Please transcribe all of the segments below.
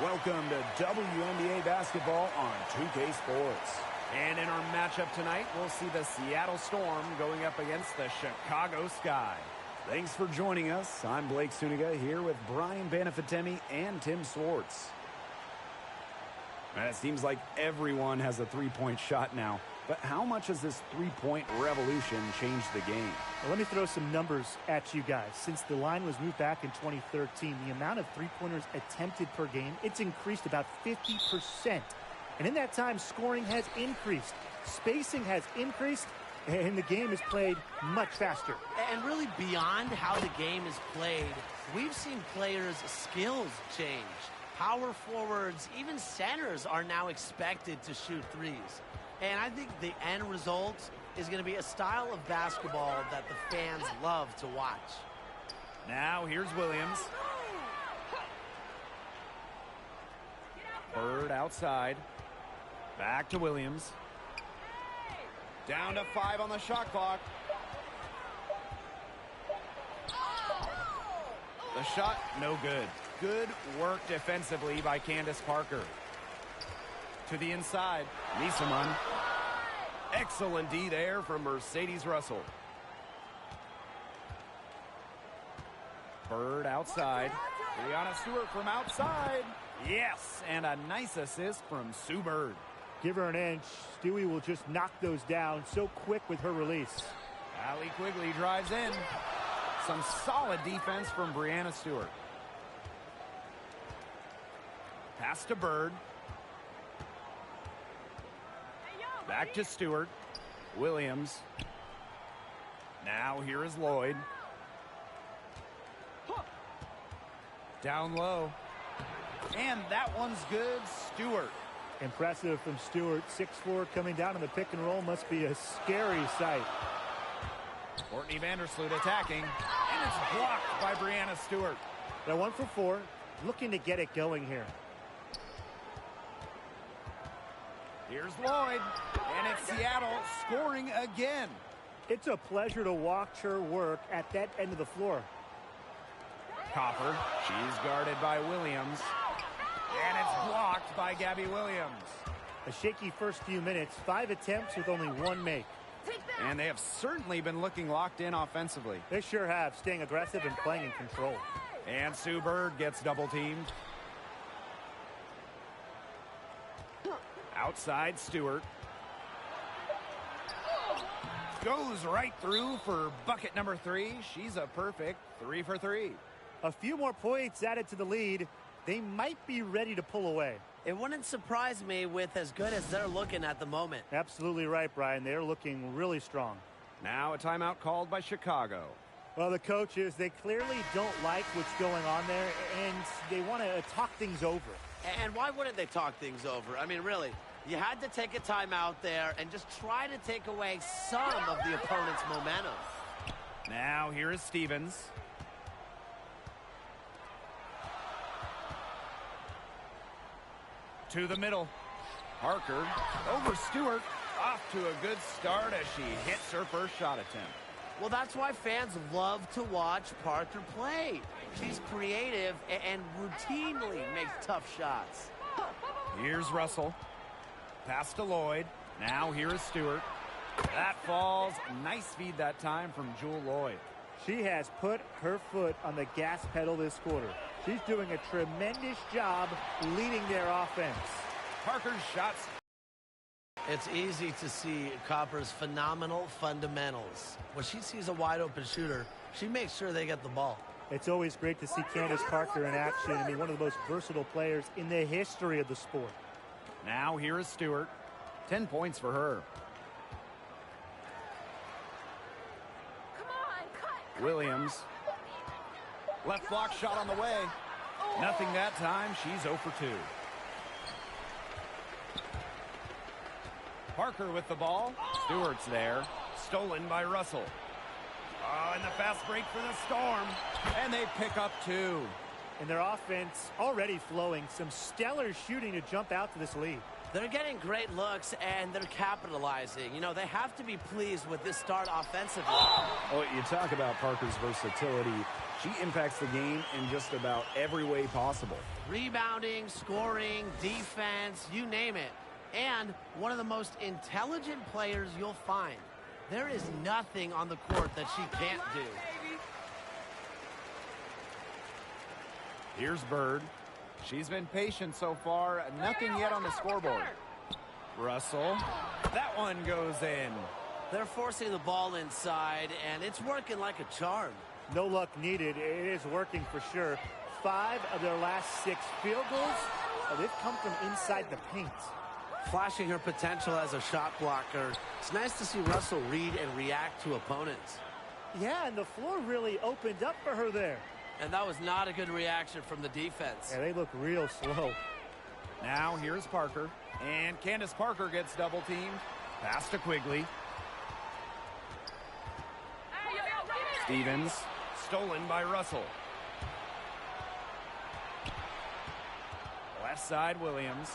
Welcome to WNBA basketball on 2K Sports. And in our matchup tonight, we'll see the Seattle Storm going up against the Chicago Sky. Thanks for joining us. I'm Blake Suniga here with Brian Banafitemi and Tim Swartz. It seems like everyone has a three-point shot now. But how much has this three-point revolution changed the game? Well, let me throw some numbers at you guys. Since the line was moved back in 2013, the amount of three-pointers attempted per game, it's increased about 50%. And in that time, scoring has increased. Spacing has increased, and the game is played much faster. And really beyond how the game is played, we've seen players' skills change. Power forwards, even centers are now expected to shoot threes. And I think the end result is going to be a style of basketball that the fans love to watch. Now here's Williams. Bird outside. Back to Williams. Down to 5 on the shot clock. The shot, no good. Good work defensively by Candace Parker. To the inside, Niesemann. Excellent D there from Mercedes Russell. Bird outside. Brianna Stewart from outside. Yes, and a nice assist from Sue Bird. Give her an inch. Stewie will just knock those down so quick with her release. Allie Quigley drives in. Some solid defense from Brianna Stewart. Pass to Bird. Back to Stewart. Williams. Now here is Lloyd. Down low. And that one's good. Stewart. Impressive from Stewart. 6'4", coming down in the pick and roll must be a scary sight. Courtney Vandersloot attacking. And it's blocked by Brianna Stewart. They're 1 for 4. Looking to get it going here. Here's Lloyd, and it's Seattle scoring again. It's a pleasure to watch her work at that end of the floor. Copper, she's guarded by Williams, and it's blocked by Gabby Williams. A shaky first few minutes, 5 attempts with only 1 make. And they have certainly been looking locked in offensively. They sure have, staying aggressive and playing in control. And Sue Bird gets double-teamed. Outside Stewart. Goes right through for bucket number 3. She's a perfect 3 for 3. A few more points added to the lead. They might be ready to pull away. It wouldn't surprise me with as good as they're looking at the moment. Absolutely right, Brian. They're looking really strong. Now a timeout called by Chicago. Well, the coaches, they clearly don't like what's going on there, and they want to talk things over. And why wouldn't they talk things over? I mean, really, you had to take a timeout there and just try to take away some of the opponent's momentum. Now here is Stevens. To the middle. Parker over Stewart. Off to a good start as she hits her first shot attempt. Well, that's why fans love to watch Parker play. She's creative and routinely makes tough shots. Here's Russell. Pass to Lloyd. Now here is Stewart. That falls. Nice feed that time from Jewel Lloyd. She has put her foot on the gas pedal this quarter. She's doing a tremendous job leading their offense. Parker's shots. It's easy to see Copper's phenomenal fundamentals. When she sees a wide-open shooter, she makes sure they get the ball. It's always great to see Candace Parker in action. I mean, one of the most versatile players in the history of the sport. Now here is Stewart. 10 points for her. Come on, cut. Williams. Left block shot on the way. Nothing that time. She's 0 for 2. Parker with the ball. Stewart's there. Stolen by Russell. Oh, and the fast break for the Storm. And they pick up 2. And their offense already flowing. Some stellar shooting to jump out to this lead. They're getting great looks, and they're capitalizing. You know, they have to be pleased with this start offensively. Oh, you talk about Parker's versatility. She impacts the game in just about every way possible. Rebounding, scoring, defense, you name it. And one of the most intelligent players you'll find. There is nothing on the court that she can't do. Here's Bird. She's been patient so far. Nothing yet on the scoreboard. Russell. That one goes in. They're forcing the ball inside, and it's working like a charm. No luck needed. It is working for sure. 5 of their last 6 field goals, they've come from inside the paint. Flashing her potential as a shot blocker. It's nice to see Russell read and react to opponents. Yeah, and the floor really opened up for her there. And that was not a good reaction from the defense. Yeah, they look real slow. Now here's Parker. And Candace Parker gets double teamed. Pass to Quigley. Stevens. Stolen by Russell. Left side, Williams.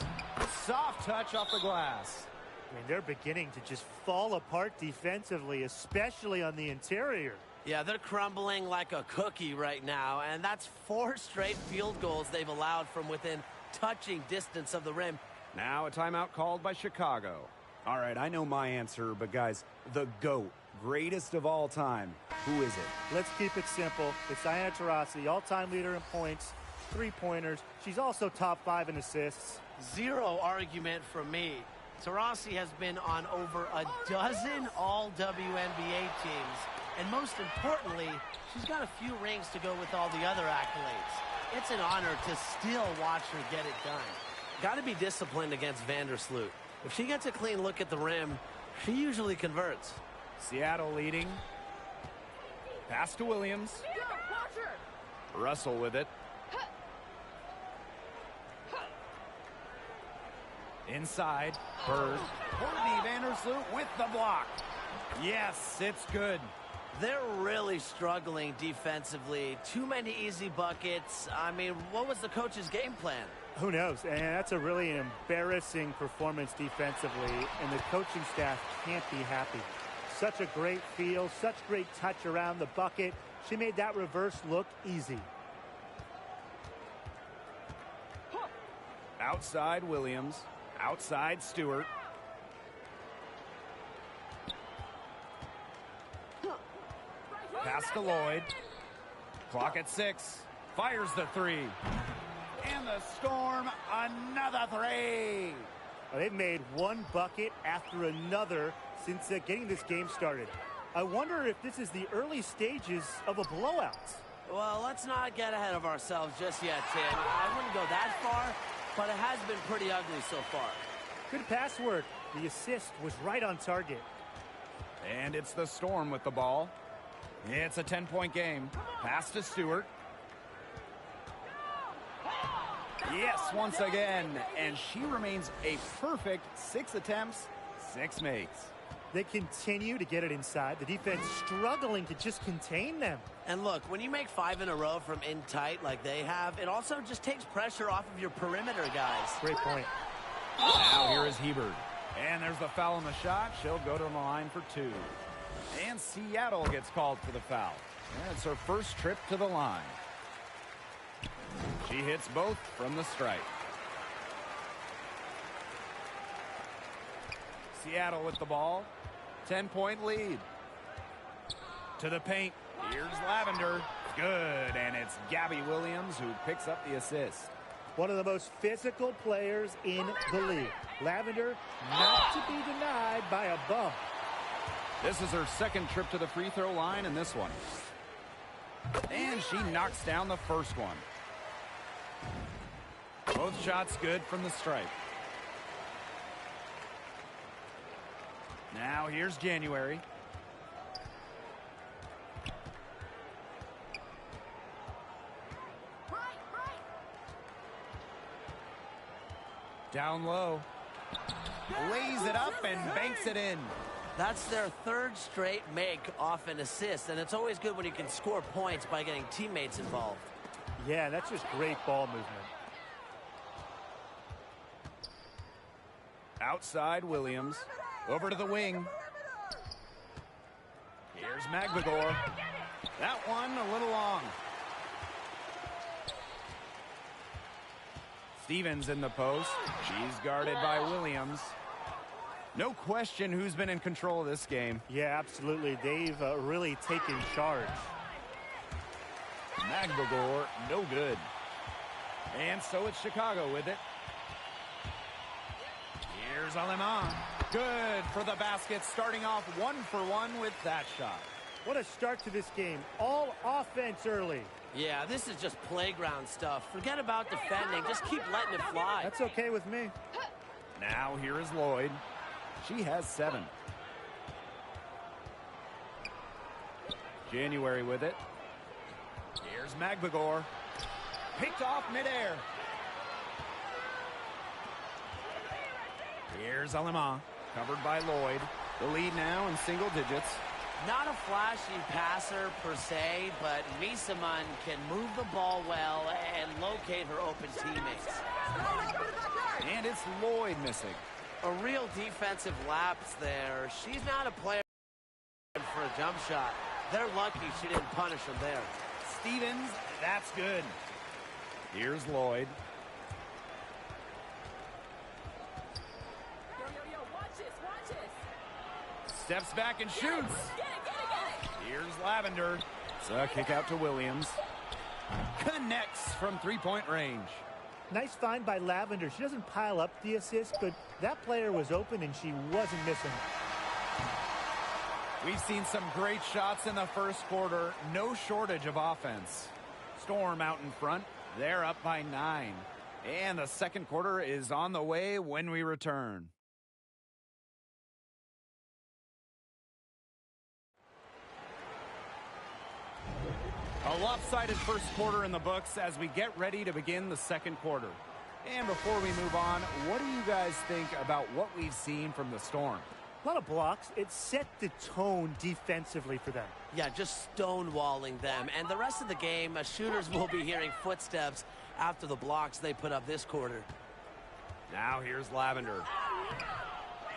Soft touch off the glass. I mean, they're beginning to just fall apart defensively, especially on the interior. Yeah, they're crumbling like a cookie right now, and that's 4 straight field goals they've allowed from within touching distance of the rim. Now a timeout called by Chicago. All right, I know my answer, but guys, the GOAT, greatest of all time, who is it? Let's keep it simple. It's Diana Taurasi, all-time leader in points, 3-pointers. She's also top 5 in assists. Zero argument from me. Taurasi has been on over a dozen all-WNBA teams. And most importantly, she's got a few rings to go with all the other accolades. It's an honor to still watch her get it done. Got to be disciplined against Vandersloot. If she gets a clean look at the rim, she usually converts. Seattle leading. Pass to Williams. Russell with it. Inside. Bird. Courtney Vandersloot with the block. Yes, it's good. They're really struggling defensively. Too many easy buckets. I mean, what was the coach's game plan? Who knows? And that's a really embarrassing performance defensively, and the coaching staff can't be happy. Such a great feel, such great touch around the bucket. She made that reverse look easy. Outside Williams. Outside Stewart. Pass to Lloyd. Clock at 6. Fires the 3. And the Storm, another 3. Well, they've made one bucket after another since getting this game started. I wonder if this is the early stages of a blowout. Well, let's not get ahead of ourselves just yet, Tim. I wouldn't go that far, but it has been pretty ugly so far. Good pass work. The assist was right on target. And it's the Storm with the ball. It's a 10-point game. Pass to Stewart. Yes, once again. And she remains a perfect 6 attempts, 6 makes. They continue to get it inside. The defense struggling to just contain them. And look, when you make 5 in a row from in tight like they have, it also just takes pressure off of your perimeter guys. Great point. Now here is Hebert. And there's the foul on the shot. She'll go to the line for 2. And Seattle gets called for the foul. And it's her first trip to the line. She hits both from the stripe. Seattle with the ball. 10-point lead. To the paint. Here's Lavender. Good. And it's Gabby Williams who picks up the assist. One of the most physical players in the league. Lavender not to be denied by a bump. This is her second trip to the free throw line in this one. And she knocks down the first one. Both shots good from the stripe. Now here's January. Down low. Lays it up and banks it in. That's their 3rd straight make off an assist, and it's always good when you can score points by getting teammates involved. Yeah, that's just great ball movement. Outside Williams. Over to the wing. Here's McGregor. That one a little long. Stevens in the post. She's guarded by Williams. No question who's been in control of this game. Yeah, absolutely. They've really taken charge. McGregor, no good. And so it's Chicago with it. Here's Alemán. Good for the basket, starting off 1-for-1 with that shot. What a start to this game. All offense early. Yeah, this is just playground stuff. Forget about defending. Just keep letting it fly. That's okay with me. Now here is Lloyd. She has 7. January with it. Here's McGregor. Picked off midair. Here's Alemán. Covered by Lloyd. The lead now in single digits. Not a flashy passer per se, but Misaman can move the ball well and locate her open teammates. And it's Lloyd missing. A real defensive lapse there. She's not a player for a jump shot. They're lucky she didn't punish him there. Stevens, that's good. Here's Lloyd. Yo, watch this. Steps back and shoots. Get it. Here's Lavender. It's a kick out to Williams. Connects from three-point range. Nice find by Lavender. She doesn't pile up the assist, but that player was open and she wasn't missing it. We've seen some great shots in the first quarter. No shortage of offense. Storm out in front. They're up by 9. And the second quarter is on the way when we return. A lopsided first quarter in the books as we get ready to begin the second quarter. And before we move on, what do you guys think about what we've seen from the Storm? A lot of blocks. It set the tone defensively for them. Yeah, just stonewalling them. And the rest of the game, shooters will be hearing footsteps after the blocks they put up this quarter. Now here's Lavender.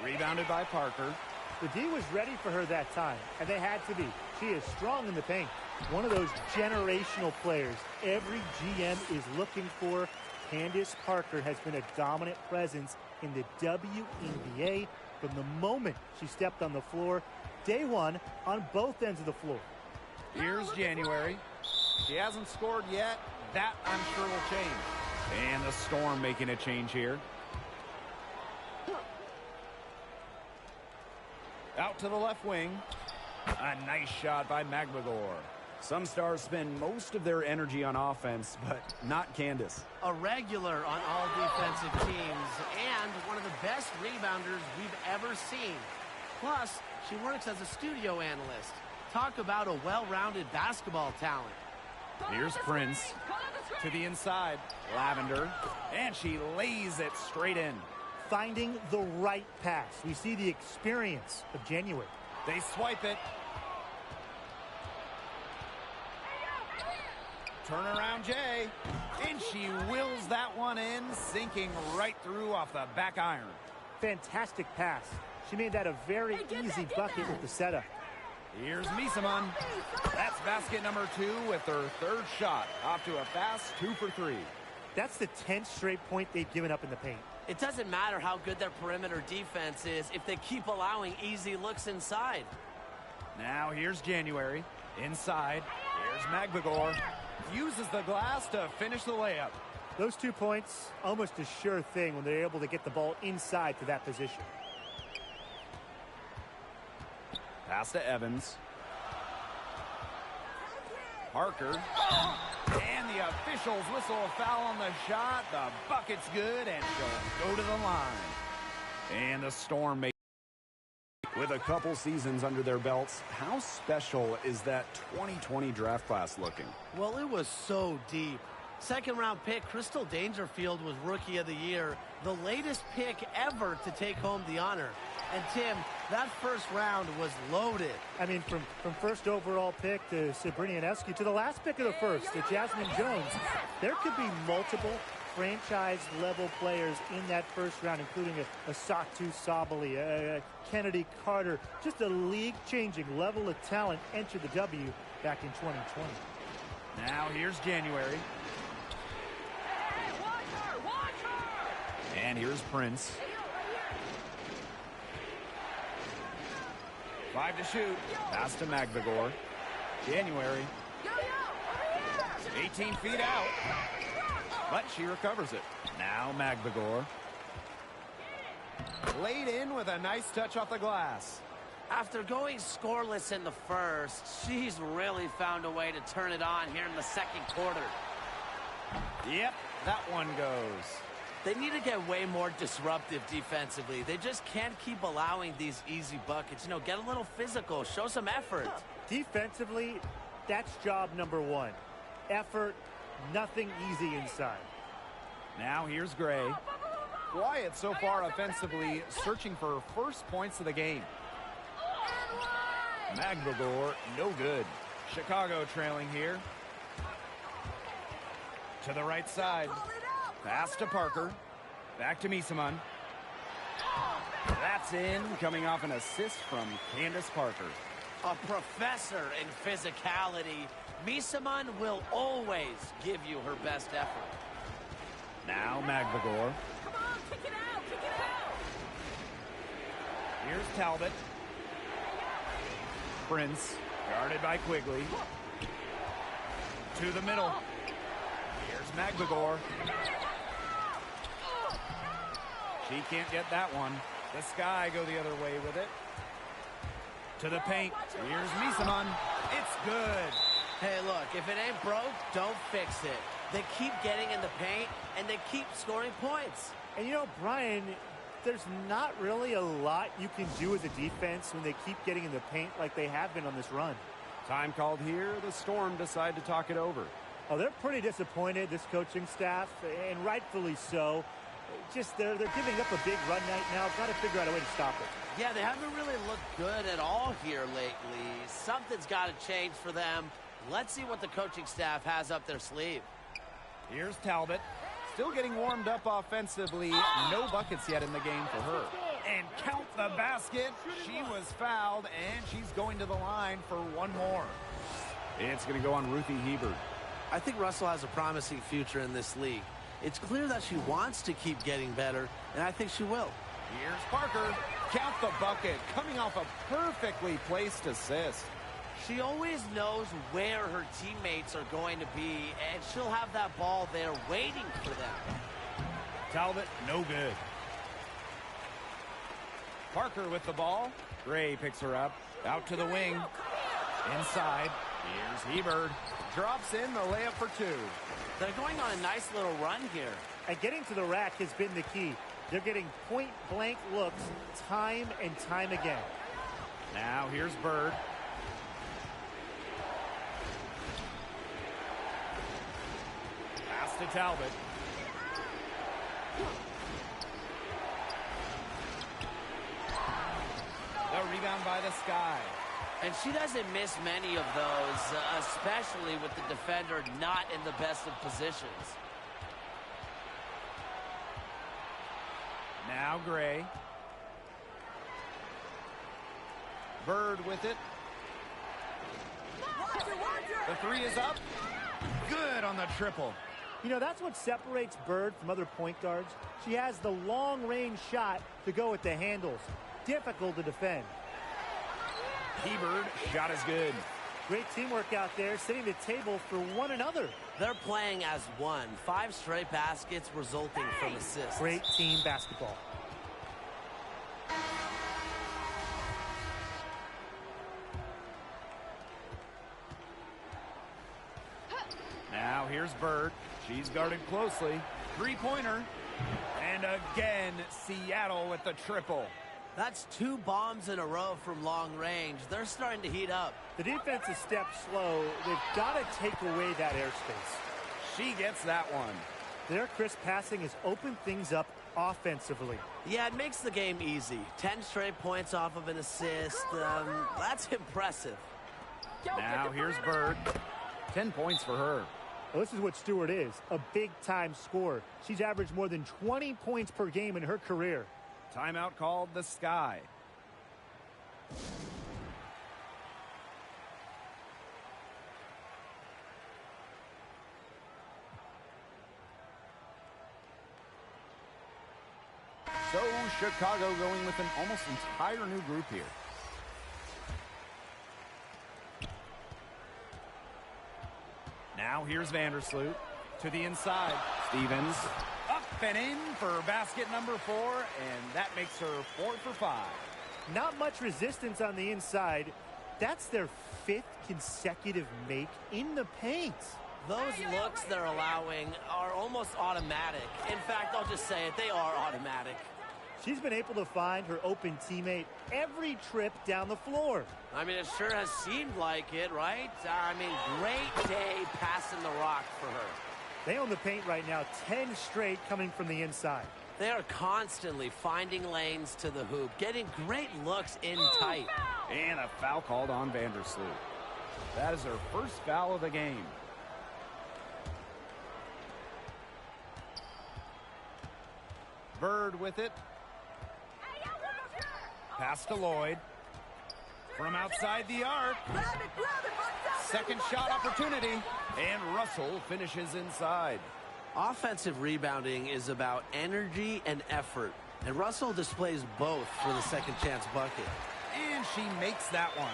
Rebounded by Parker. The D was ready for her that time, and they had to be. She is strong in the paint. One of those generational players every GM is looking for. Candace Parker has been a dominant presence in the WNBA from the moment she stepped on the floor. Day one on both ends of the floor. Here's January. She hasn't scored yet. That, I'm sure, will change. And the Storm making a change here. Out to the left wing. A nice shot by McGregor. Some stars spend most of their energy on offense, but not Candace. A regular on all defensive teams and one of the best rebounders we've ever seen. Plus, she works as a studio analyst. Talk about a well-rounded basketball talent. Here's Prince to the inside. Lavender, and she lays it straight in. Finding the right pass. We see the experience of January. They swipe it. Turn around, Jay. And she wills that one in, sinking right through off the back iron. Fantastic pass. She made that a very easy bucket with the setup. Here's Misaman. That's basket number 2 with her third shot. Off to a fast 2 for 3. That's the 10th straight point they've given up in the paint. It doesn't matter how good their perimeter defense is if they keep allowing easy looks inside. Now here's January. Inside. Here's McGregor. Uses the glass to finish the layup. Those 2 points, almost a sure thing when they're able to get the ball inside to that position. Pass to Evans. Parker. And the officials whistle a foul on the shot. The bucket's good, and she'll go to the line. And the Storm make. With a couple seasons under their belts, how special is that 2020 draft class looking? Well, it was so deep. Second-round pick Crystal Dangerfield was Rookie of the Year, the latest pick ever to take home the honor. And, Tim, that first round was loaded. I mean, from first overall pick to Sabrina Ionescu to the last pick of the first, to Jasmine Jones, there could be multiple franchise-level players in that first round, including a Satu Sabali, a Kennedy Carter. Just a league-changing level of talent entered the W back in 2020. Now here's January. Hey, watch her! Watch her! And here's Prince. 5 to shoot. Pass to Magvigor. January. Yo, over here! 18 feet out. But she recovers it. Now Magvigor. Laid in with a nice touch off the glass. After going scoreless in the first, she's really found a way to turn it on here in the second quarter. Yep, that one goes. They need to get way more disruptive defensively. They just can't keep allowing these easy buckets. You know, get a little physical, show some effort. Defensively, that's job number one. Effort, nothing easy inside. Now here's Gray. Quiet so far offensively, searching for her first points of the game. Magvigor, no good. Chicago trailing here. To the right side. Pass to Parker. Back to Misaman. That's in, coming off an assist from Candace Parker. A professor in physicality. Misaman will always give you her best effort. Now Magvigor. Come on, kick it out! Kick it out! Here's Talbot. Prince, guarded by Quigley. To the middle. Here's Magvigor. She can't get that one. The Sky go the other way with it. To the paint. Here's Misaman. It's good. Hey, look, if it ain't broke, don't fix it. They keep getting in the paint, and they keep scoring points. And you know, Brian, there's not really a lot you can do as a defense when they keep getting in the paint like they have been on this run. Time called here. The Storm decide to talk it over. Oh, they're pretty disappointed, this coaching staff, and rightfully so. Just they're giving up a big run right now. Got to figure out a way to stop it. Yeah, they haven't really looked good at all here lately. Something's got to change for them. Let's see what the coaching staff has up their sleeve. Here's Talbot. Still getting warmed up offensively. No buckets yet in the game for her. And count the basket. She was fouled, and she's going to the line for one more. It's going to go on Ruthie Hebert. I think Russell has a promising future in this league. It's clear that she wants to keep getting better, and I think she will. Here's Parker. Count the bucket. Coming off a perfectly placed assist. She always knows where her teammates are going to be, and she'll have that ball there waiting for them. Talbot, no good. Parker with the ball. Gray picks her up. Out to the wing. Inside. Here's Hebert. Drops in the layup for two. They're going on a nice little run here. And getting to the rack has been the key. They're getting point-blank looks time and time again. Now here's Bird. Pass to Talbot. The rebound by the Sky. And she doesn't miss many of those, especially with the defender not in the best of positions. Now Gray. Bird with it. The three is up. Good on the triple. You know, that's what separates Bird from other point guards. She has the long-range shot to go with the handles. Difficult to defend. Hebert, shot is good. Great teamwork out there, setting the table for one another. They're playing as one. 5 straight baskets resulting from assists. Great team basketball. Now here's Bird. She's guarded closely. Three-pointer. And again, Seattle with the triple. That's 2 bombs in a row from long range. They're starting to heat up. The defense is stepped slow. They've got to take away that airspace. She gets that one. Their crisp passing has opened things up offensively. Yeah, it makes the game easy. 10 straight points off of an assist. That's impressive. Now here's Bird. 10 points for her. Well, this is what Stewart is, a big-time scorer. She's averaged more than 20 points per game in her career. Timeout called the Sky. So Chicago going with an almost entire new group here. Now here's Vandersloot to the inside. Stevens up and in for basket number 4, and that makes her 4 for 5. Not much resistance on the inside. That's their 5th consecutive make in the paint. Those looks they're allowing are almost automatic. In fact, I'll just say it, they are automatic. She's been able to find her open teammate every trip down the floor. I mean, it sure has seemed like it, right? I mean, great day passing the rock for her. They own the paint right now, 10 straight coming from the inside. They are constantly finding lanes to the hoop, getting great looks in tight. And a foul called on Vandersloot. That is her first foul of the game. Bird with it. Pass to Lloyd. From outside the arc. Second shot opportunity. And Russell finishes inside. Offensive rebounding is about energy and effort. And Russell displays both for the second chance bucket. And she makes that one.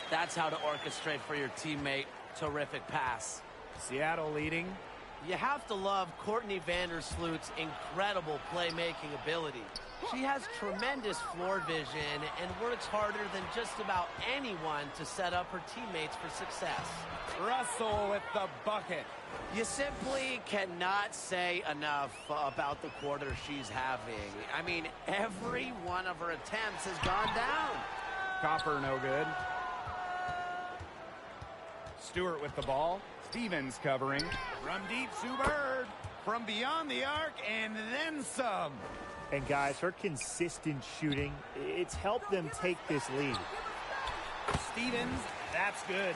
That's how to orchestrate for your teammate. Terrific pass. Seattle leading. You have to love Courtney Vandersloot's incredible playmaking ability. She has tremendous floor vision and works harder than just about anyone to set up her teammates for success. Russell with the bucket. You simply cannot say enough about the quarter she's having. I mean, every one of her attempts has gone down. Copper no good. Stewart with the ball. Stevens covering. From deep, Sue Bird. From beyond the arc, and then some. And guys, her consistent shooting, it's helped them take this lead. Stevens, that's good.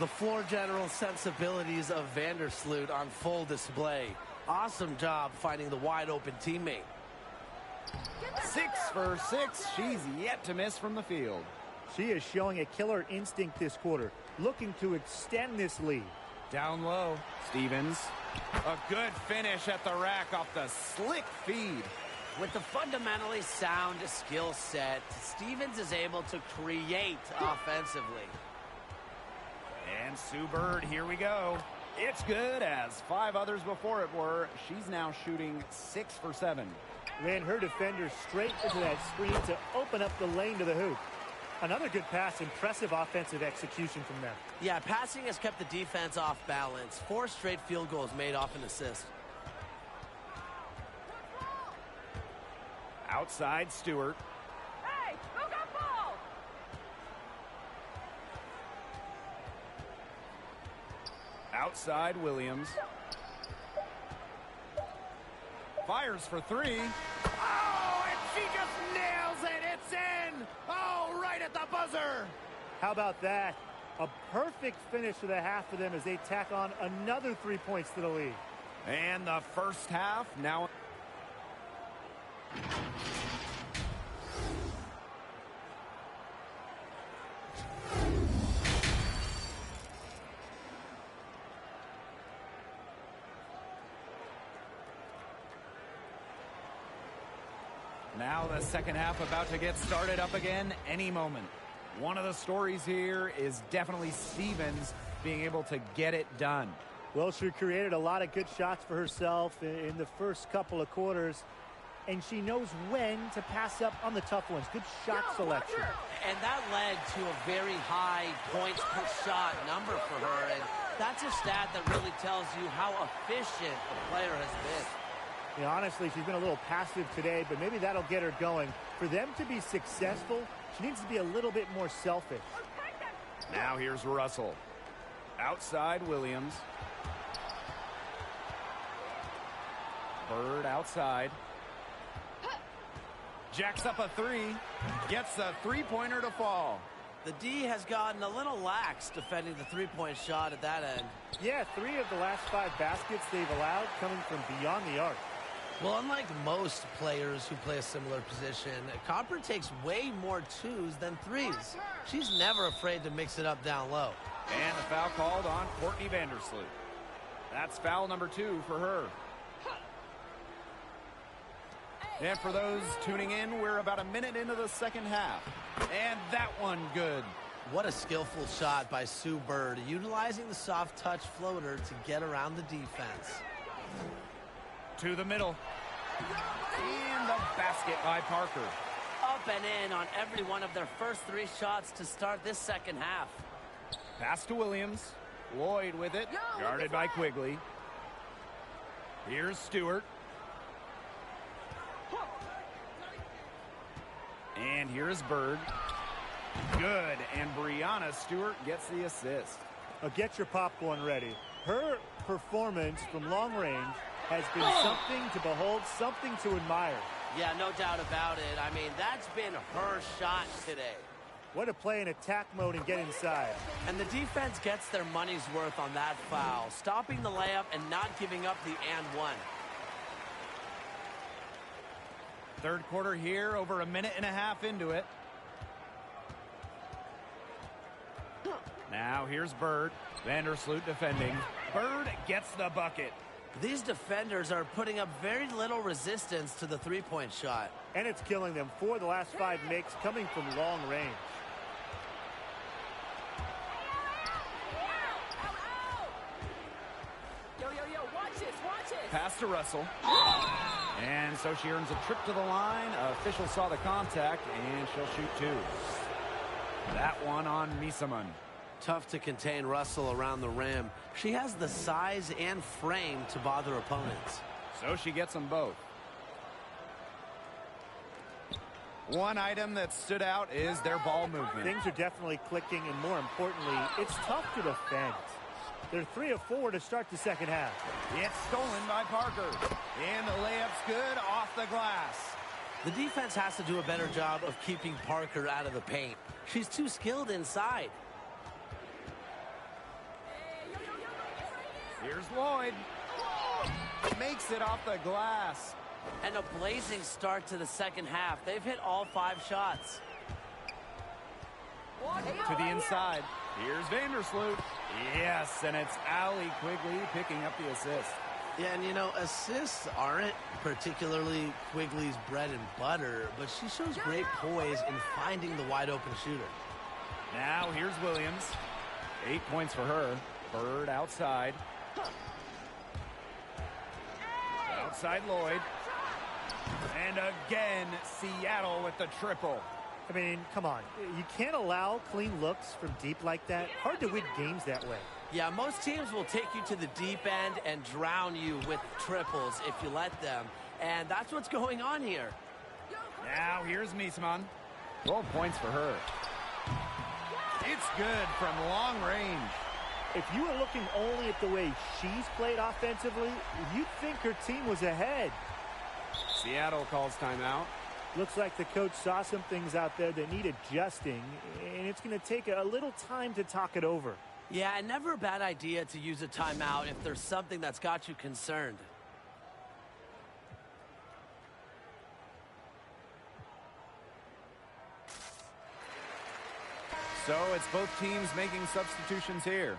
The floor general sensibilities of Vandersloot on full display. Awesome job finding the wide open teammate. 6 for 6. She's yet to miss from the field. She is showing a killer instinct this quarter, looking to extend this lead. Down low, Stevens. A good finish at the rack off the slick feed. With the fundamentally sound skill set, Stevens is able to create offensively. And Sue Bird, here we go. It's good, as 5 others before it were. She's now shooting 6 for 7. Ran her defender straight into that screen to open up the lane to the hoop. Another good pass, impressive offensive execution from them. Yeah, passing has kept the defense off balance. 4 straight field goals made off an assist. Outside, Stewart. Hey, who got ball? Outside, Williams. Fires for 3. Oh, and she just nails it. It's in. Oh, right at the buzzer. How about that? A perfect finish for the half for them as they tack on another 3 points to the lead. And the first half now. Now the second half about to get started up again any moment. One of the stories here is definitely Stevens being able to get it done. Well, she created a lot of good shots for herself in the first couple of quarters, and she knows when to pass up on the tough ones. Good shot selection. And that led to a very high points per shot number for her, and that's a stat that really tells you how efficient the player has been. You know, honestly, she's been a little passive today, but maybe that'll get her going. For them to be successful, she needs to be a little bit more selfish. Now here's Russell. Outside, Williams. Bird outside. Jacks up a 3. Gets a 3-pointer to fall. The D has gotten a little lax defending the three-point shot at that end. Yeah, 3 of the last 5 baskets they've allowed coming from beyond the arc. Well, unlike most players who play a similar position, Copper takes way more 2s than 3s. She's never afraid to mix it up down low. And the foul called on Courtney Vandersloot. That's foul number 2 for her. And for those tuning in, we're about a minute into the second half. And that one good. What a skillful shot by Sue Bird, utilizing the soft touch floater to get around the defense. To the middle. And the basket by Parker. Up and in on every one of their first 3 shots to start this second half. Pass to Williams. Lloyd with it. Guarded by Quigley. Here's Stewart. And here's Bird. Good. And Brianna Stewart gets the assist. Now get your popcorn ready. Her performance from long range has been something to behold, something to admire. Yeah, no doubt about it. I mean, that's been her shot today. What to play in attack mode and get inside. And the defense gets their money's worth on that foul, stopping the layup and not giving up the and one. Third quarter here, over a minute and a half into it. Now here's Bird. Vandersloot defending. Bird gets the bucket. These defenders are putting up very little resistance to the three-point shot. And it's killing them. 4 of the last 5 makes coming from long range. Pass to Russell. And so she earns a trip to the line. Official saw the contact, and she'll shoot 2. That one on Misaman. Tough to contain Russell around the rim. She has the size and frame to bother opponents. So she gets them both. One item that stood out is their ball movement. Things are definitely clicking, and more importantly, it's tough to defend. They're 3 of 4 to start the second half. It's stolen by Parker. And the layup's good off the glass. The defense has to do a better job of keeping Parker out of the paint. She's too skilled inside. Here's Lloyd. Makes it off the glass. And a blazing start to the second half. They've hit all 5 shots. To the inside. Here's Vandersloot. Yes, and it's Allie Quigley picking up the assist. Yeah, and you know, assists aren't particularly Quigley's bread and butter, but she shows great poise in finding the wide open shooter. Now here's Williams. 8 points for her. Bird outside. Outside Lloyd. And again, Seattle with the triple. I mean, come on. You can't allow clean looks from deep like that. Hard to win games that way. Yeah, most teams will take you to the deep end and drown you with triples if you let them. And that's what's going on here. Now here's Miesman. 12 points for her. It's good from long range. If you were looking only at the way she's played offensively, you'd think her team was ahead. Seattle calls timeout. Looks like the coach saw some things out there that need adjusting, and it's going to take a little time to talk it over. Yeah, and never a bad idea to use a timeout if there's something that's got you concerned. So it's both teams making substitutions here.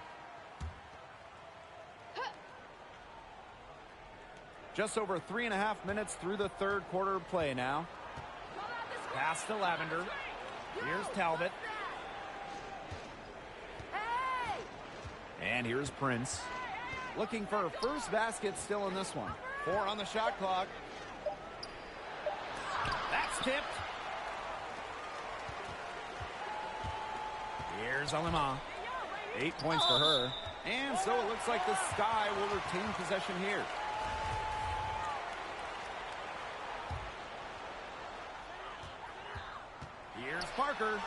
Just over 3.5 minutes through the third quarter of play now. Pass to Lavender. Here's Talbot. And here's Prince. Looking for her first basket still in this one. 4 on the shot clock. That's tipped. Here's Alima. 8 points for her. And so it looks like the Sky will retain possession here. Here's Parker.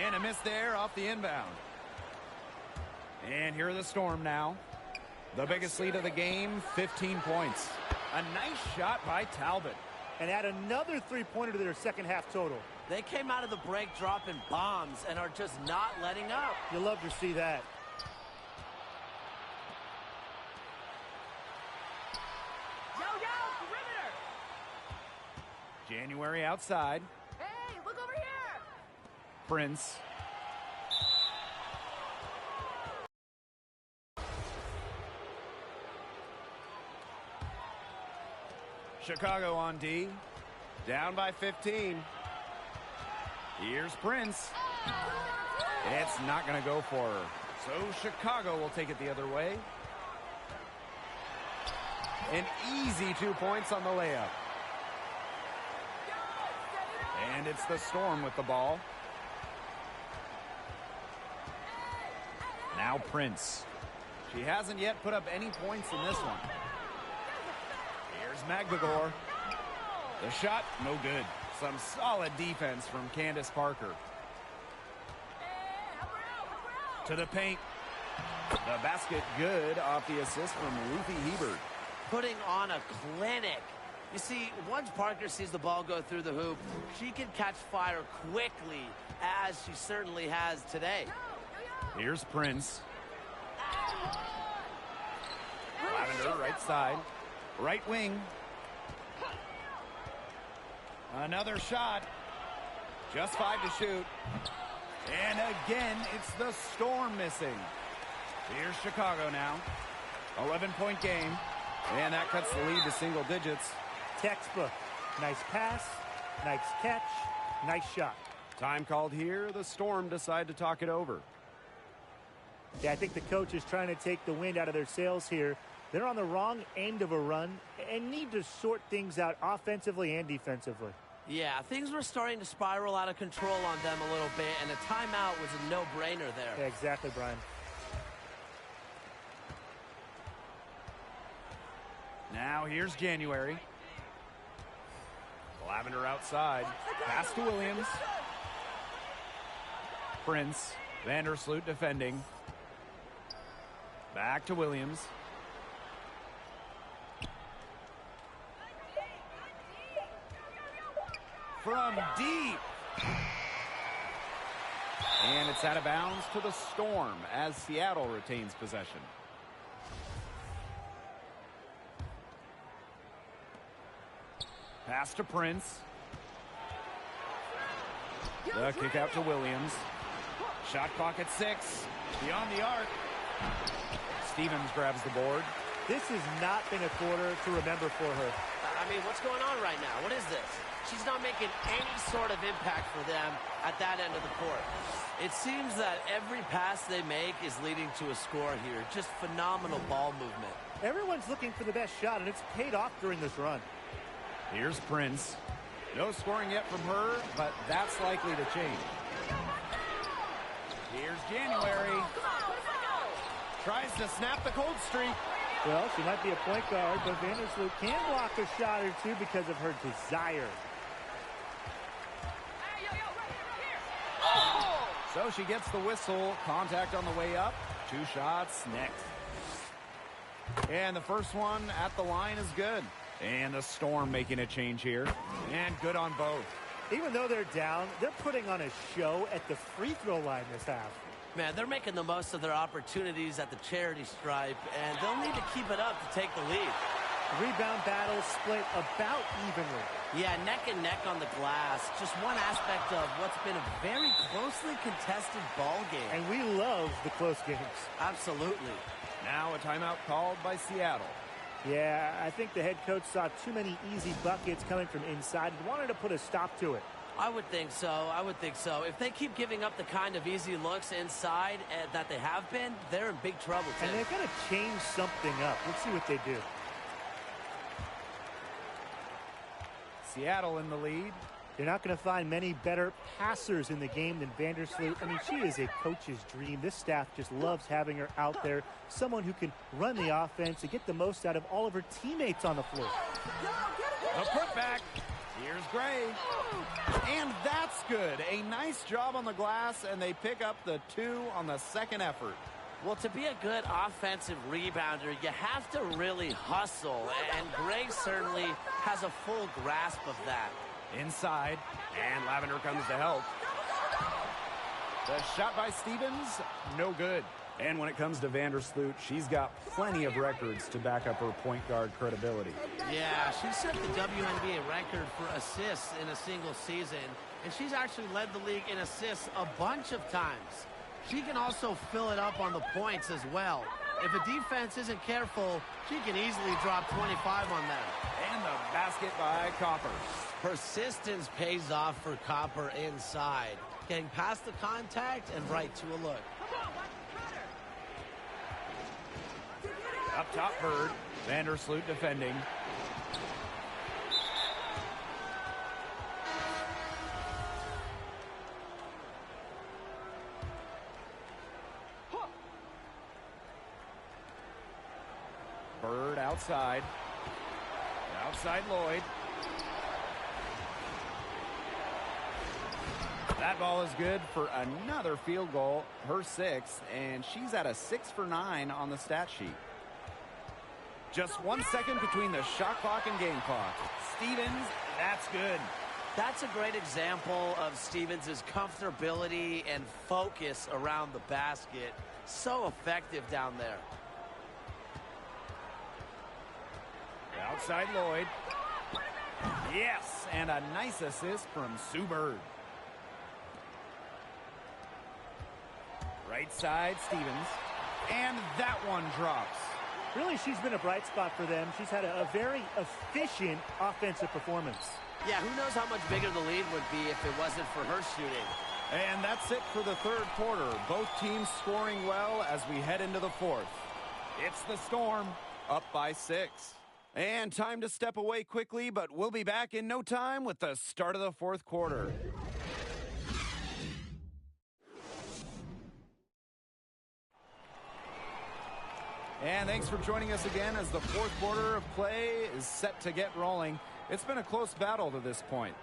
And a miss there off the inbound. And here are the Storm now. The biggest lead of the game, 15 points. A nice shot by Talbot. And add another 3-pointer to their second half total. They came out of the break dropping bombs and are just not letting up. You love to see that. Yo, perimeter! January outside. Hey, look over here! Prince. Chicago on D. Down by 15. Here's Prince. It's not going to go for her. So Chicago will take it the other way. An easy 2 points on the layup. And it's the Storm with the ball. Now Prince. She hasn't yet put up any points in this one. Here's Magdagor. The shot, no good. Some solid defense from Candace Parker. To the paint. The basket good off the assist from Ruthie Hebert. Putting on a clinic. You see, once Parker sees the ball go through the hoop, she can catch fire quickly, as she certainly has today. Here's Prince. Lavender, right side. Right wing. Another shot. Just 5 to shoot. And again, it's the Storm missing. Here's Chicago now. 11-point game. And that cuts the lead to single digits. Textbook. Nice pass, nice catch, nice shot. Time called here. The Storm decide to talk it over. Yeah, I think the coach is trying to take the wind out of their sails here. They're on the wrong end of a run and need to sort things out offensively and defensively. Yeah, things were starting to spiral out of control on them a little bit, and a timeout was a no-brainer there. Yeah, exactly, Brian. Now here's January. Lavender outside. Pass to Williams. Prince. Vandersloot defending. Back to Williams. From deep. And it's out of bounds to the Storm as Seattle retains possession. Pass to Prince. The kick out to Williams. Shot clock at 6. Beyond the arc. Stevens grabs the board. This has not been a quarter to remember for her. I mean, what's going on right now? What is this? She's not making any sort of impact for them at that end of the court. It seems that every pass they make is leading to a score here. Just phenomenal ball movement. Everyone's looking for the best shot, and it's paid off during this run. Here's Prince. No scoring yet from her, but that's likely to change. Here's January. Tries to snap the cold streak. Well, she might be a point guard, but Vandersloot can block a shot or two because of her desire. So she gets the whistle. Contact on the way up. 2 shots next. And the first one at the line is good. And the Storm making a change here. And good on both. Even though they're down, they're putting on a show at the free throw line this half. Man, they're making the most of their opportunities at the charity stripe, and they'll need to keep it up to take the lead. Rebound battle split about evenly. Yeah, neck and neck on the glass. Just one aspect of what's been a very closely contested ball game. And we love the close games. Absolutely. Now a timeout called by Seattle. Yeah, I think the head coach saw too many easy buckets coming from inside and wanted to put a stop to it. I would think so. I would think so. If they keep giving up the kind of easy looks inside that they have been, they're in big trouble, Tim. And they've got to change something up. Let's see what they do. Seattle in the lead. You're not going to find many better passers in the game than Vandersloot. I mean, she is a coach's dream. This staff just loves having her out there. Someone who can run the offense and get the most out of all of her teammates on the floor. The putback. Here's Gray. And that's good. A nice job on the glass, and they pick up the 2 on the second effort. Well, to be a good offensive rebounder, you have to really hustle, and Gray certainly has a full grasp of that. Inside, and Lavender comes to help. The shot by Stevens, no good. And when it comes to Vandersloot, she's got plenty of records to back up her point guard credibility. Yeah, she set the WNBA record for assists in a single season, and she's actually led the league in assists a bunch of times. She can also fill it up on the points as well. If a defense isn't careful, she can easily drop 25 on them. And the basket by Copper. Persistence pays off for Copper inside. Getting past the contact and right to a look. Up top, Bird. Vandersloot defending. Bird outside. Outside Lloyd. That ball is good for another field goal, her 6th, and she's at a 6 for 9 on the stat sheet. Just 1 second between the shot clock and game clock. Stevens, that's good. That's a great example of Stevens' comfortability and focus around the basket. So effective down there. Outside Lloyd. Yes, and a nice assist from Sue Bird. Right side, Stevens. And that one drops. Really, she's been a bright spot for them. She's had a very efficient offensive performance. Yeah, who knows how much bigger the lead would be if it wasn't for her shooting. And that's it for the third quarter. Both teams scoring well as we head into the fourth. It's the Storm, up by 6. And time to step away quickly, but we'll be back in no time with the start of the fourth quarter. And thanks for joining us again as the fourth quarter of play is set to get rolling. It's been a close battle to this point.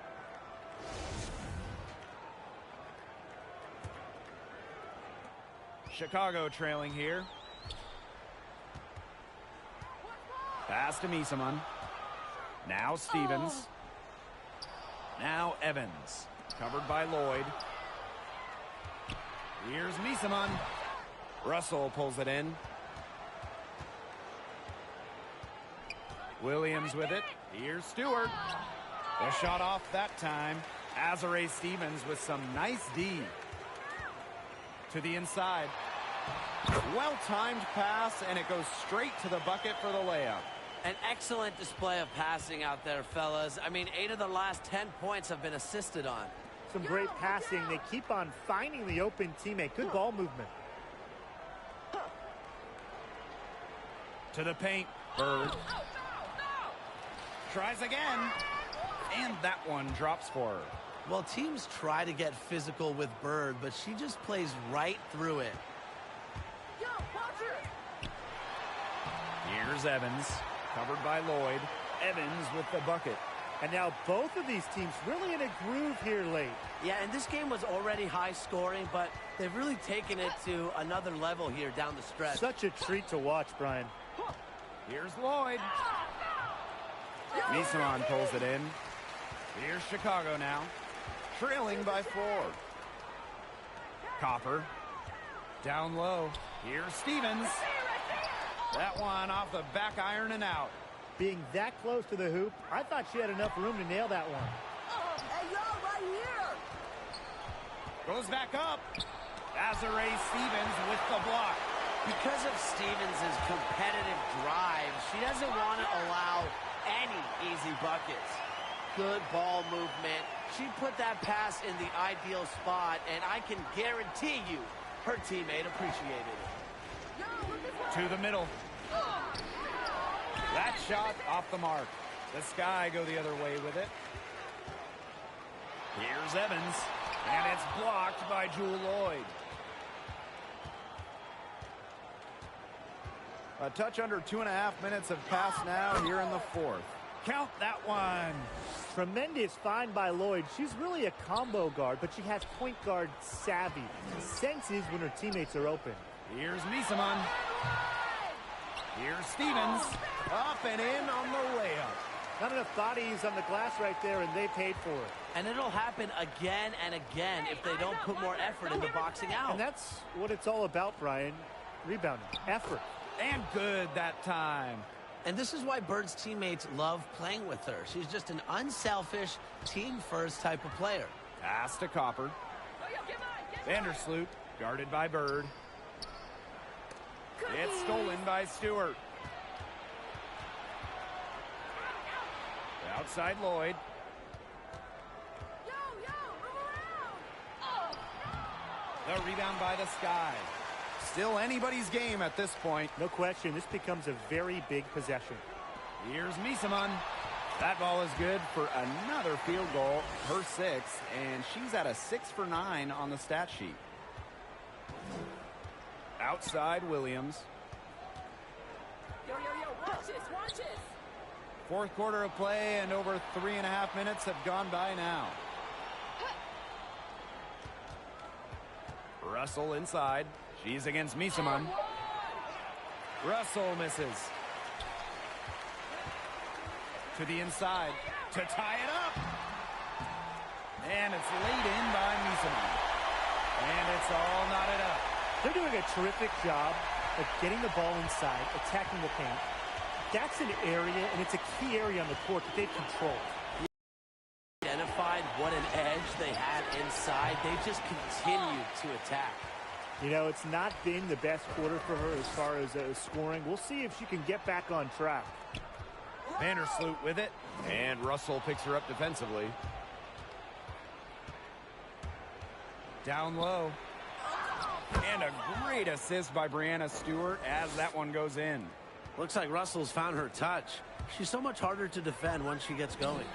Chicago trailing here. Pass to Misaman. Now Stevens. Now Evans. Covered by Lloyd. Here's Misaman. Russell pulls it in. Williams with it. Here's Stewart. The shot off that time. Azare Stevens with some nice D. To the inside. Well-timed pass, and it goes straight to the bucket for the layup. An excellent display of passing out there, fellas. I mean, 8 of the last 10 points have been assisted on. Some great passing. They keep on finding the open teammate. Good ball movement. To the paint. Bird. Tries again. And that one drops for her. Well, teams try to get physical with Bird, but she just plays right through it. Here's Evans. Covered by Lloyd. Evans with the bucket. And now both of these teams really in a groove here late. Yeah, and this game was already high scoring, but they've really taken it to another level here down the stretch. Such a treat to watch, Brian. Here's Lloyd. Misaman pulls it in. Here's Chicago now. Trailing by 4. Copper. Down low. Here's Stevens. That one off the back iron and out. Being that close to the hoop, I thought she had enough room to nail that one. Hey, y'all, right here. Goes back up. Azare Stevens with the block. Because of Stevens' competitive drive, she doesn't want to allow any easy buckets. Good ball movement. She put that pass in the ideal spot, and I can guarantee you her teammate appreciated it. To the middle. That shot off the mark. The Sky go the other way with it. Here's Evans. And it's blocked by Jewel Lloyd. A touch under 2.5 minutes have passed now here in the fourth. Count that one. Tremendous find by Lloyd. She's really a combo guard, but she has point guard savvy. Senses when her teammates are open. Here's Misaman. Here's Stevens. Up and in on the layup. Not enough bodies on the glass right there, and they paid for it. And it'll happen again and again if they don't put more effort into boxing out. And that's what it's all about, Brian. Rebounding, effort. And good that time. And this is why Bird's teammates love playing with her. She's just an unselfish, team-first type of player. Pass to Copper. Vandersloot, guarded by Bird. It's stolen by Stewart. Outside Lloyd. The rebound by the Sky. Still anybody's game at this point. No question, this becomes a very big possession. Here's Misaman. That ball is good for another field goal, her sixth, and she's at a 6 for 9 on the stat sheet. Outside Williams. Watch this. Fourth quarter of play, and over 3.5 minutes have gone by now. Russell inside. She's against Misaman. Russell misses. To the inside to tie it up. And it's laid in by Misaman. And it's all knotted up. They're doing a terrific job of getting the ball inside, attacking the paint. That's an area, and it's a key area on the court that they've controlled. Identified what an edge they had inside. They just continued to attack. You know, it's not been the best quarter for her as far as scoring. We'll see if she can get back on track. Vandersloot with it, and Russell picks her up defensively. Down low. And a great assist by Brianna Stewart as that one goes in. Looks like Russell's found her touch. She's so much harder to defend once she gets going.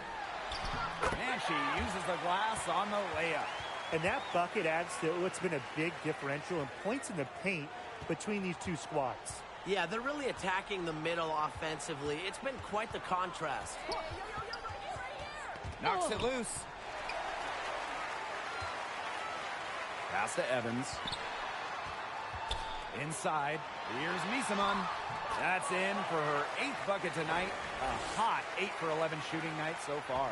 And she uses the glass on the layup. And that bucket adds to what's been a big differential in points in the paint between these two squads. Yeah, they're really attacking the middle offensively. It's been quite the contrast. Knocks it loose. Pass to Evans. Inside. Here's Misaman. That's in for her 8th bucket tonight. A hot 8 for 11 shooting night so far.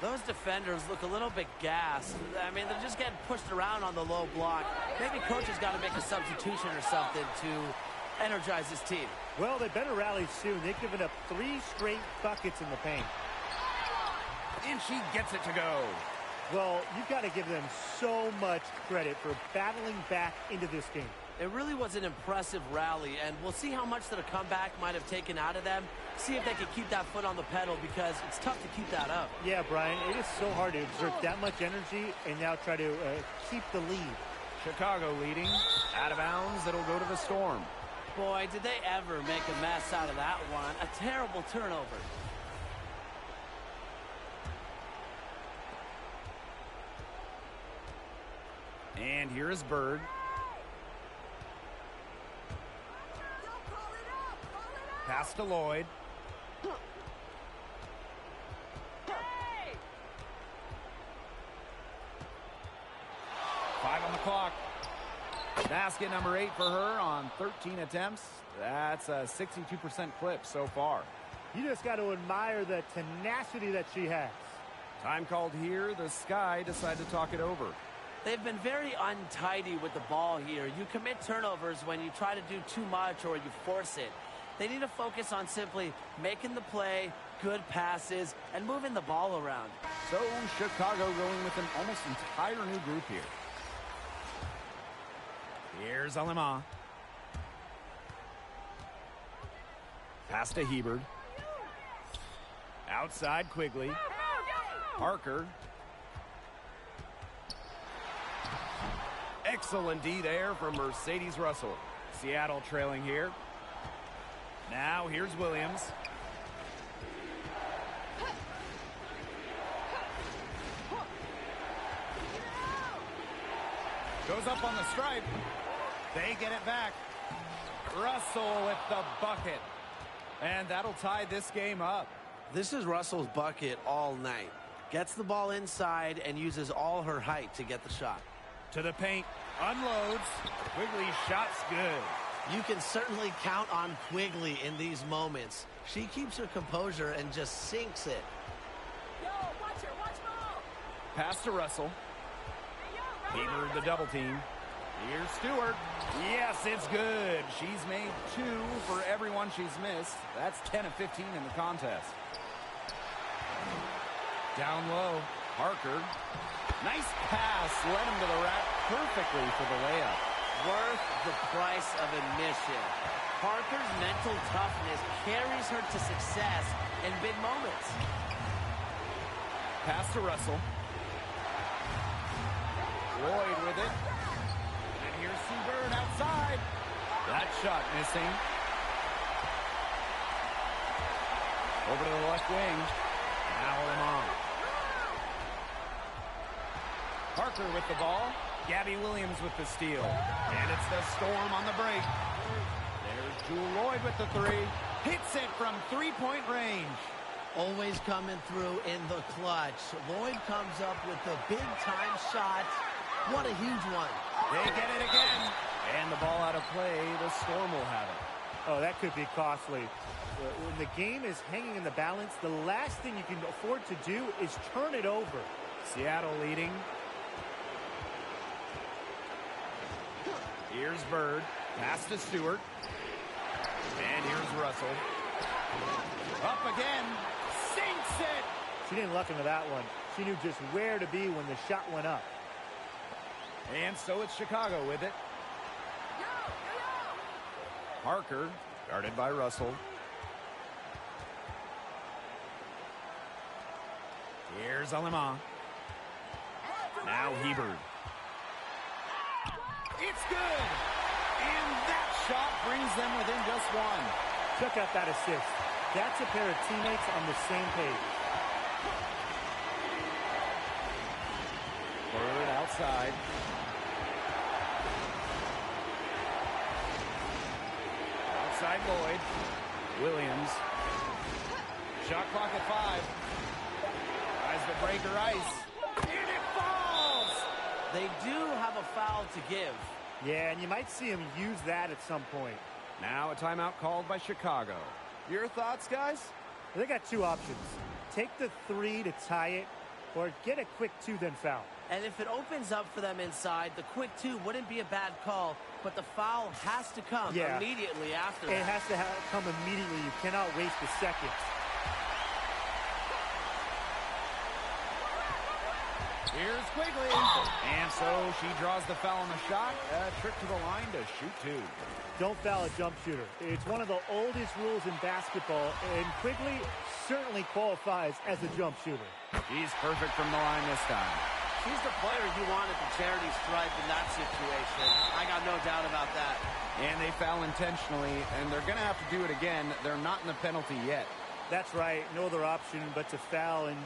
Those defenders look a little bit gassed. I mean, they're just getting pushed around on the low block. Maybe coach has got to make a substitution or something to energize his team. Well, they better rally soon. They've given up 3 straight buckets in the paint. And she gets it to go. Well, you've got to give them so much credit for battling back into this game. It really was an impressive rally, and we'll see how much that a comeback might have taken out of them. See if they can keep that foot on the pedal, because it's tough to keep that up. Yeah, Brian, it is so hard to exert that much energy and now try to keep the lead. Chicago leading. Out of bounds, it'll go to the Storm. Boy, did they ever make a mess out of that one. A terrible turnover. And here is Bird. Pass to Lloyd. Five on the clock. Basket number 8 for her on 13 attempts. That's a 62% clip so far. You just got to admire the tenacity that she has. Time called here. The Sky decide to talk it over. They've been very untidy with the ball here. You commit turnovers when you try to do too much or you force it. They need to focus on simply making the play, good passes, and moving the ball around. So Chicago going with an almost entire new group here. Here's Alema. Pass to Hebert. Outside Quigley. Parker. Excellent D there from Mercedes Russell. Seattle trailing here. Now here's Williams. Goes up on the stripe. They get it back. Russell with the bucket. And that'll tie this game up. This is Russell's bucket all night. Gets the ball inside and uses all her height to get the shot. To the paint. Unloads. Quigley's shot's good. You can certainly count on Quigley in these moments. She keeps her composure and just sinks it. Yo, watch her, watch ball. Pass to Russell. Heber the double team. Here's Stewart. Yes, it's good. She's made 2 for everyone she's missed. That's 10 of 15 in the contest. Down low, Parker. Nice pass. Led him to the rack perfectly for the layup. Worth the price of admission. Parker's mental toughness carries her to success in big moments. Pass to Russell. Lloyd with it. And here's Seabird outside. That shot missing. Over to the left wing. Now Lamont. Parker with the ball. Gabby Williams with the steal. And it's the Storm on the break. There's Jewel Lloyd with the 3. Hits it from 3-point range. Always coming through in the clutch. Lloyd comes up with the big-time shot. What a huge one. They get it again. And the ball out of play. The Storm will have it. Oh, that could be costly. When the game is hanging in the balance, the last thing you can afford to do is turn it over. Seattle leading. Here's Bird. Pass to Stewart. And here's Russell. Up again. Sinks it. She didn't luck into that one. She knew just where to be when the shot went up. And so it's Chicago with it. Parker, guarded by Russell. Here's Alema. Now Hebert. It's good! And that shot brings them within just 1. Check out that assist. That's a pair of teammates on the same page. Bird outside. Outside Lloyd. Williams. Shot clock at 5. Tries to break her ice. And it falls! They do have a foul to give. Yeah, and you might see him use that at some point. Now a timeout called by Chicago. Your thoughts, guys? They got 2 options. Take the 3 to tie it, or get a quick 2 then foul. And if it opens up for them inside, the quick 2 wouldn't be a bad call, but the foul has to come immediately after that. It has to come immediately. You cannot waste a second. Here's Quigley. And so she draws the foul on the shot. A trip to the line to shoot 2. Don't foul a jump shooter. It's one of the oldest rules in basketball, and Quigley certainly qualifies as a jump shooter. She's perfect from the line this time. She's the player you want at the charity stripe in that situation. I got no doubt about that. And they foul intentionally, and they're going to have to do it again. They're not in the penalty yet. That's right. No other option but to foul and,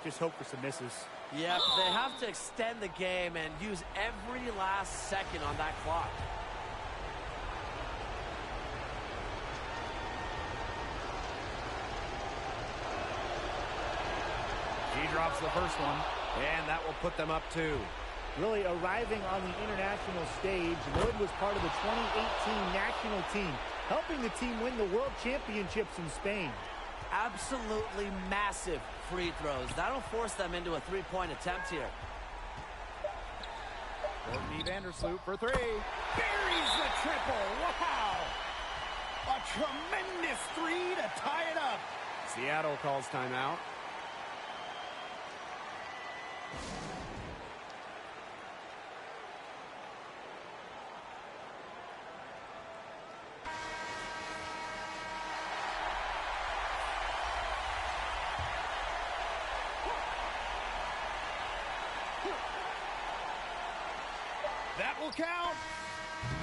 just hope for some misses. Yep, they have to extend the game and use every last second on that clock. She drops the first one, and that will put them up 2. Really arriving on the international stage, Lloyd was part of the 2018 national team, helping the team win the World Championships in Spain. Absolutely massive free throws. That'll force them into a 3-point attempt here. Courtney Vandersloot for 3. Buries the triple. Wow! A tremendous 3 to tie it up. Seattle calls timeout. That will count.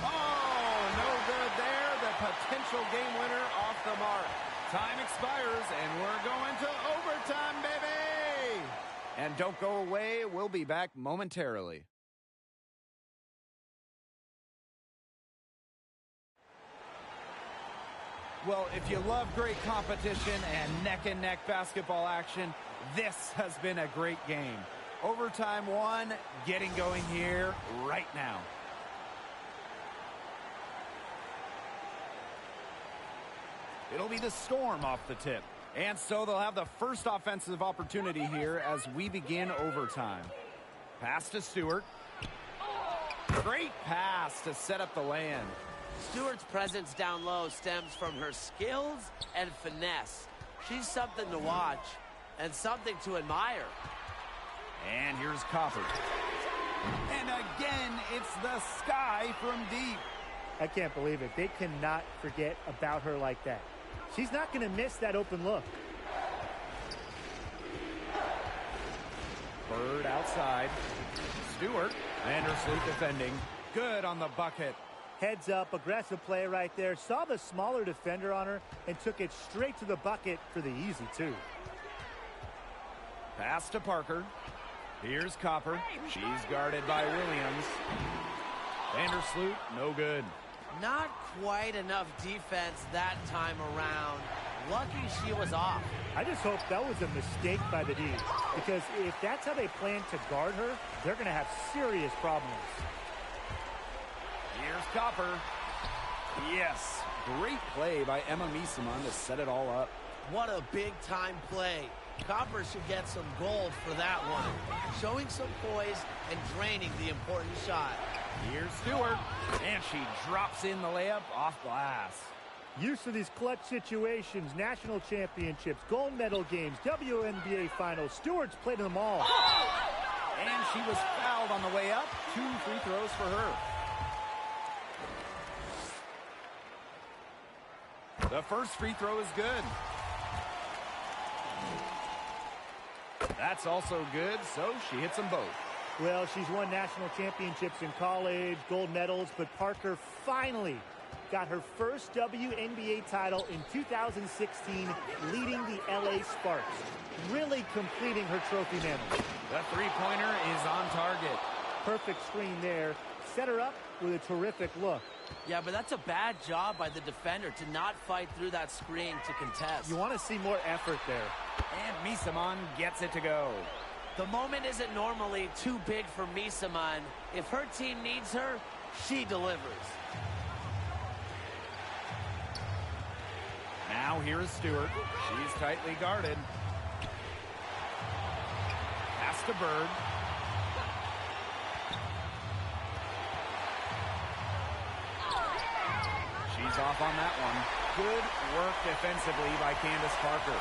Oh, no good there. The potential game winner off the mark. Time expires, and we're going to overtime, baby. And don't go away. We'll be back momentarily. Well, if you love great competition and neck-and-neck basketball action, this has been a great game. Overtime 1, getting going here right now. It'll be the Storm off the tip. And so they'll have the first offensive opportunity here as we begin overtime. Pass to Stewart. Great pass to set up the land. Stewart's presence down low stems from her skills and finesse. She's something to watch and something to admire. And here's Copper. And again, it's the Sky from deep. I can't believe it. They cannot forget about her like that. She's not going to miss that open look. Bird outside. Stewart. Vandersloot defending. Good on the bucket. Heads up, aggressive play right there. Saw the smaller defender on her and took it straight to the bucket for the easy two. Pass to Parker. Here's Copper. She's guarded by Williams. Vandersloot, no good. Not quite enough defense that time around. Lucky she was off. I just hope that was a mistake by the D, because if that's how they plan to guard her, they're going to have serious problems. Here's Copper. Yes, great play by Emma Miesemann to set it all up. What a big-time play. Copper should get some gold for that one. Showing some poise and draining the important shot. Here's Stewart, and she drops in the layup off glass. Used to these clutch situations, national championships, gold medal games, WNBA finals. Stewart's played them all. And she was fouled on the way up. 2 free throws for her. The first free throw is good. That's also good, so she hits them both. Well, she's won national championships in college, gold medals, but Parker finally got her first WNBA title in 2016, leading the LA Sparks, really completing her trophy mantle. The three-pointer is on target. Perfect screen there. Set her up with a terrific look. Yeah, but that's a bad job by the defender to not fight through that screen to contest. You want to see more effort there. And Miesemann gets it to go. The moment isn't normally too big for Miesemann. If her team needs her, she delivers. Now here is Stewart. She's tightly guarded. Pass to Bird. She's off on that one. Good work defensively by Candace Parker.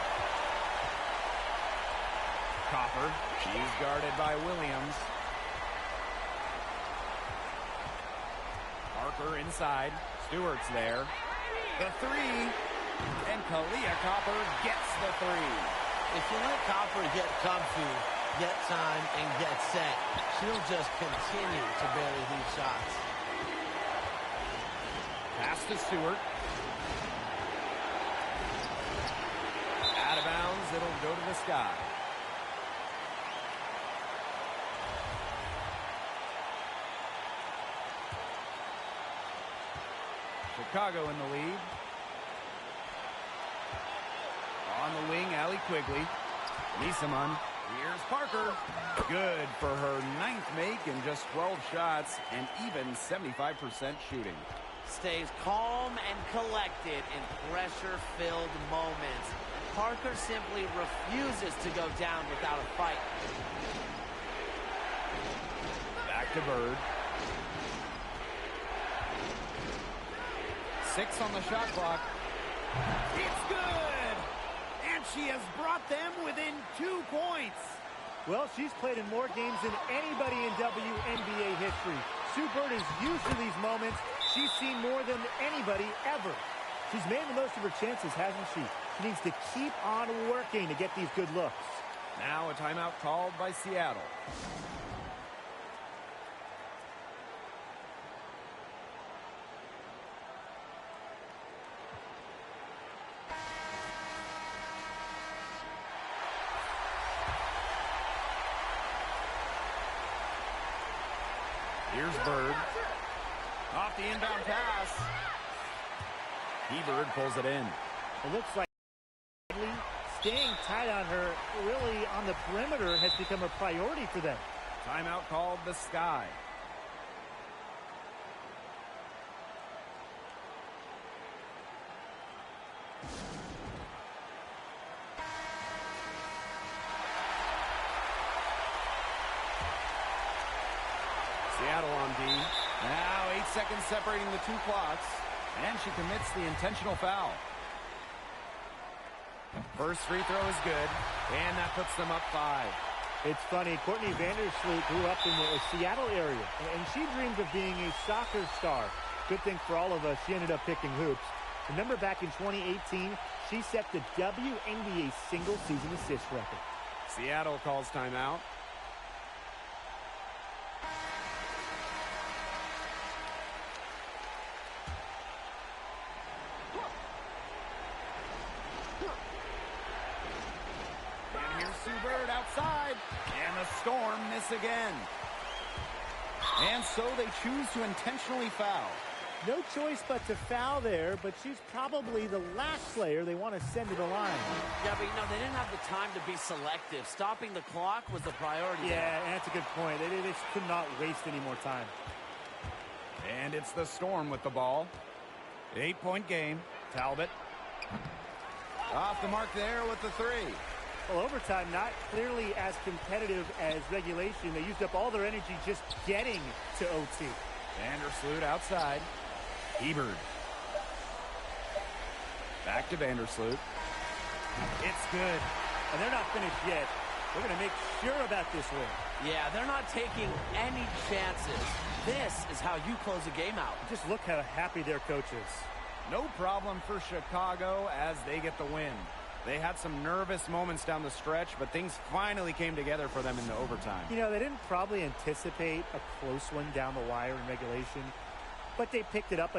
Copper. She's guarded by Williams. Parker inside. Stewart's there. The three. And Kalia Copper gets the three. If you let Copper get comfy, get time, and get set, she'll just continue to bury these shots. Pass to Stewart. Out of bounds, it'll go to the Sky. Chicago in the lead. On the wing, Allie Quigley. Miesemann. Here's Parker. Good for her 9th make in just 12 shots and even 75% shooting. Stays calm and collected in pressure-filled moments. Parker simply refuses to go down without a fight. Back to Bird. 6 on the shot clock. It's good! And she has brought them within 2 points. Well, she's played in more games than anybody in WNBA history. Sue Bird is used to these moments. She's seen more than anybody ever. She's made the most of her chances, hasn't she? She needs to keep on working to get these good looks. Now a timeout called by Seattle. Here's Bird. Off the inbound pass. Bird pulls it in. It looks like staying tight on her, really on the perimeter, has become a priority for them. Timeout called the Sky. D. Now 8 seconds separating the two clocks. And she commits the intentional foul. First free throw is good. And that puts them up 5. It's funny, Courtney Vandersloot grew up in the Seattle area, and she dreamed of being a soccer star. Good thing for all of us, she ended up picking hoops. Remember back in 2018, she set the WNBA single-season assist record. Seattle calls timeout. Outside, and the Storm miss again. And so they choose to intentionally foul. No choice but to foul there, but she's probably the last player they want to send to the line. Yeah, but they didn't have the time to be selective. Stopping the clock was the priority. Yeah, and that's a good point. They just could not waste any more time. And it's the Storm with the ball. 8-point game. Talbot. Off the mark there with the 3. Well, overtime not clearly as competitive as regulation. They used up all their energy just getting to OT. Vandersloot outside. Ebert. Back to Vandersloot. It's good. And they're not finished yet. We're going to make sure about this win. Yeah, they're not taking any chances. This is how you close a game out. Just look how happy their coach is. No problem for Chicago as they get the win. They had some nervous moments down the stretch, but things finally came together for them in the overtime. They didn't probably anticipate a close one down the wire in regulation, but they picked it up.